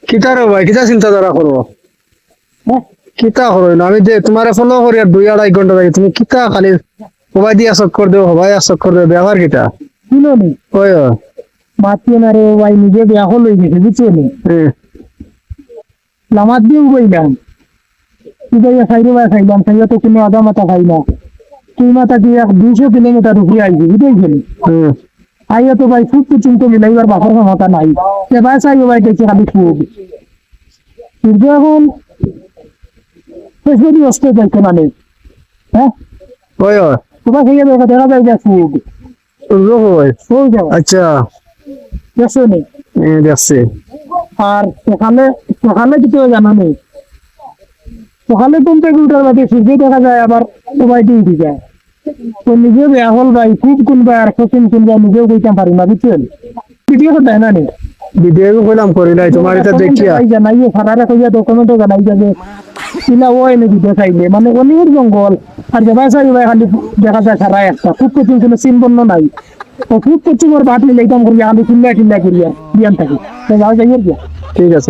কিতা রে ভাই কিতা চিন্তাধারা করো কিতা করো না আমি যে তোমার ফলো করি আর 2-2.5 ঘন্টা লাগে তুমি কিতা খালি সবাই দিয়া চক্কর দেও সবাই চক্কর দেও ব্যবহার কিতা শুনো নি ওই মাতিয়ে না রে ভাই নিজে বিয়া হল হয়ে গেছে বুঝছো নি লামাত দিয়েও বইলাম ইদাইয়া খাইরে ভাই খাইলাম খাইয়া তো কোনো আদা মাথা খাই না তুই মাথা দিয়ে 200 কিলোমিটার রুখে আইবি বুঝেছি আইয়া তো ভাই খুব কিছু তো মিলাইবার বাসার ক্ষমতা নাই এবার চাইবো ভাই দেখছি খালি খুব কিন্তু এখন যদি অস্ত যাইতে মানে হ্যাঁ ওই তোমার খাইয়া দেখা যায় যে খুব ওই যাও আচ্ছা দেখছো নি দেখছি আর সকালে সকালে কিছু জানা নেই সকালে ঘুম থেকে উঠার বাদে সূর্য দেখা যায় আবার সবাই দিয়ে যায় তো নিজেও বেয়া হল ভাই খুব কোনবা আর কোচিং কোনবা নিজেও কইতাম পারি না বুঝছেন ভিডিও দেয় না নি ভিডিও কইলাম করি নাই তোমার এটা দেখিয়া জানাইয়ে সারারে কইয়া ডকুমেন্টও জানাই যাবে কিলা ওই নে ভিডিও চাইলে মানে অনেক জঙ্গল আর যাবা চাই ভাই খালি দেখা যায় সারা একটা খুব কোচিং কোনো চিন বন্য নাই তো খুব কোচিং ওর বাদ নিলে এইটাম করিয়া খালি চিল্লা চিল্লা করিয়া বিয়ান থাকি তো যাও যাই আর কি ঠিক আছে